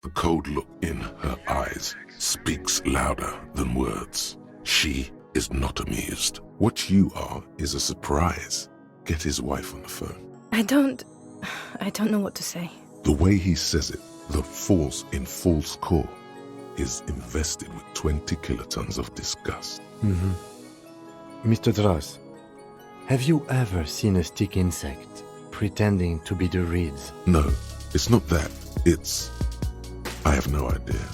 The cold look in her eyes speaks louder than words. She is not amused. What you are is a surprise. Get his wife on the phone. I don't know what to say. The way he says it, the force in false core, is invested with 20 kilotons of disgust. Mr. Dross, have you ever seen a stick insect pretending to be the reeds? No, it's not that. It's... I have no idea.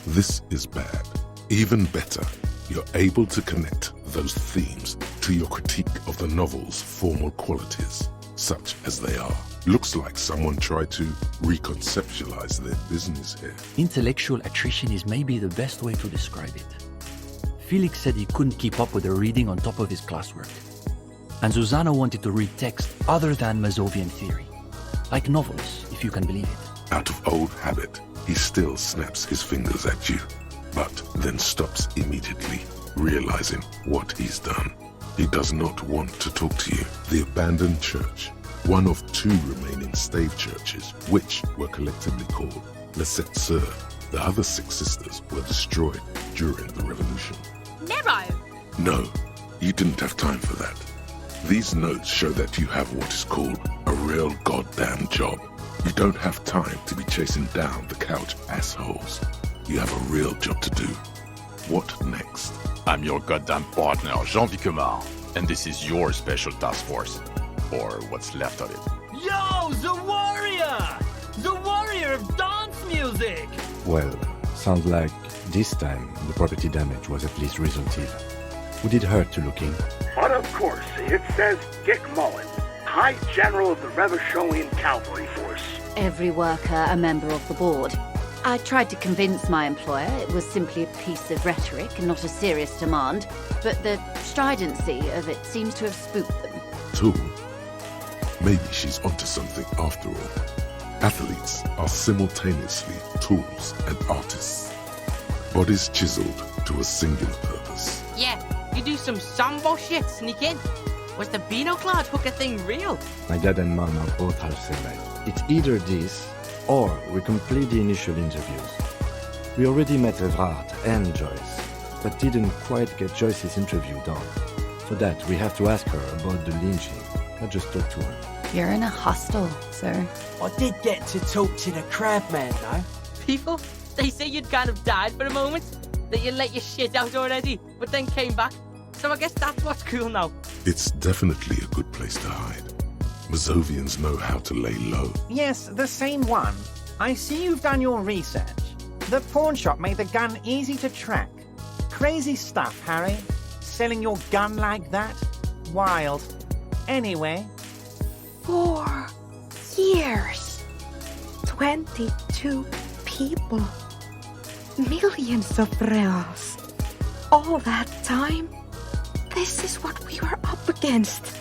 This is bad. Even better, you're able to connect those themes to your critique of the novel's formal qualities, such as they are. Looks like someone tried to reconceptualize their business here. Intellectual attrition is maybe the best way to describe it. Felix said he couldn't keep up with the reading on top of his classwork. And Susanna wanted to read text other than Mazovian theory. Like novels, if you can believe it. Out of old habit, he still snaps his fingers at you, but then stops immediately, realizing what he's done. He does not want to talk to you. The abandoned church, one of 2 remaining stave churches, which were collectively called Les Sept Sœurs. The other 6 sisters were destroyed during the revolution. Nero! No, you didn't have time for that. These notes show that you have what is called a real goddamn job. You don't have time to be chasing down the couch assholes. You have a real job to do. What next? I'm your goddamn partner, Jean Vicomar, and this is your special task force. Or what's left of it. Yo, the warrior! The warrior of dance music! Well, sounds like this time the property damage was at least resultive. Would it hurt to look in? But of course, it says Dick Mullen, High General of the Revacholian Cavalry Force. Every worker a member of the board. I tried to convince my employer it was simply a piece of rhetoric and not a serious demand, but the stridency of it seems to have spooked them. Tool? Maybe she's onto something after all. Athletes are simultaneously tools and artists. Bodies chiseled to a singular purpose. Yeah, you do some sambo shit, sneak in. Was the Binoclad hooker thing real? My dad and mom are both half celibate. It's either this, or we complete the initial interviews. We already met Evrard and Joyce, but didn't quite get Joyce's interview done. For that, we have to ask her about the lynching, not just talk to her. You're in a hostel, sir. I did get to talk to the crabman, though. People, they say you'd kind of died for a moment. That you let your shit out already, but then came back. So I guess that's what's cool now. It's definitely a good place to hide. Mazovians know how to lay low. Yes, the same one. I see you've done your research. The pawn shop made the gun easy to track. Crazy stuff, Harry. Selling your gun like that? Wild. Anyway. 4 years. 22 people. Millions of reals. All that time? This is what we were up against.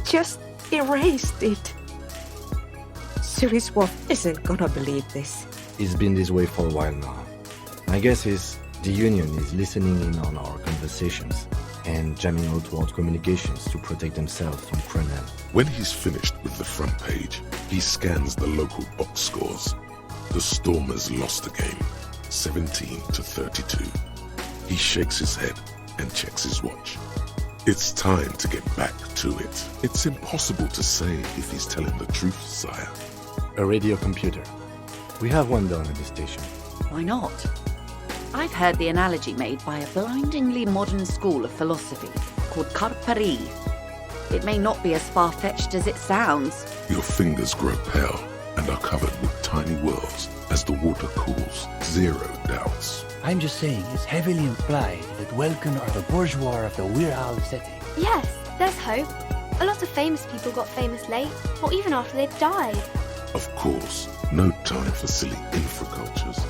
Just erased it. Siriswolf isn't gonna believe this. It's been this way for a while now. My guess is the Union is listening in on our conversations and jamming outward communications to protect themselves from Crenel. When he's finished with the front page, he scans the local box scores. The Stormers lost the game, 17-32. He shakes his head and checks his watch. It's time to get back to it. It's impossible to say if he's telling the truth, sire. A radio computer. We have one down at the station. Why not? I've heard the analogy made by a blindingly modern school of philosophy called Carpari. It may not be as far-fetched as it sounds. Your fingers grow pale and are covered with tiny whirls as the water cools. 0 doubts. I'm just saying it's heavily implied that Welkin are the bourgeois of the Weir Owl setting. Yes, there's hope. A lot of famous people got famous late, or even after they've died. Of course, no time for silly infracultures.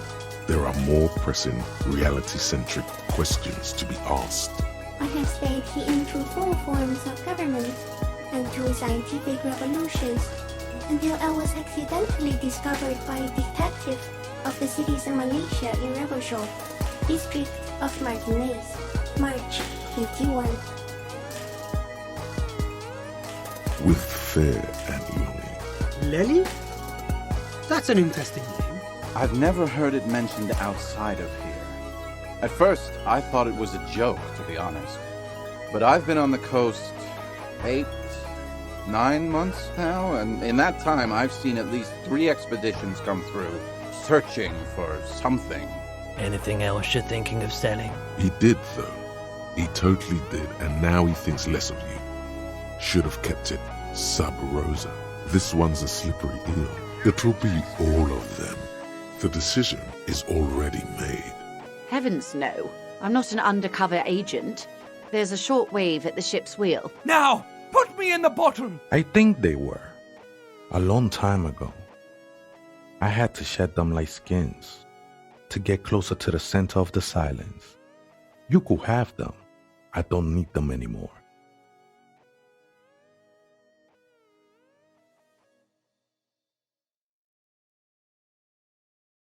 There are more pressing, reality-centric questions to be asked. I have stayed hidden through 4 forms of government and 2 scientific revolutions until I was accidentally discovered by a detective of the cities of Malaysia in Revachol, district of Martinez, March 51. With fear and longing. Lely? That's an interesting name. I've never heard it mentioned outside of here. At first, I thought it was a joke, to be honest. But I've been on the coast 8, 9 months now, and in that time I've seen at least 3 expeditions come through, searching for something. Anything else you're thinking of selling? He did, though. He totally did, and now he thinks less of you. Should have kept it sub rosa. This one's a slippery eel. It'll be all of them. The decision is already made. Heavens no. I'm not an undercover agent. There's a short wave at the ship's wheel. Now, put me in the bottom! I think they were. A long time ago. I had to shed them like skins to get closer to the center of the silence. You could have them. I don't need them anymore.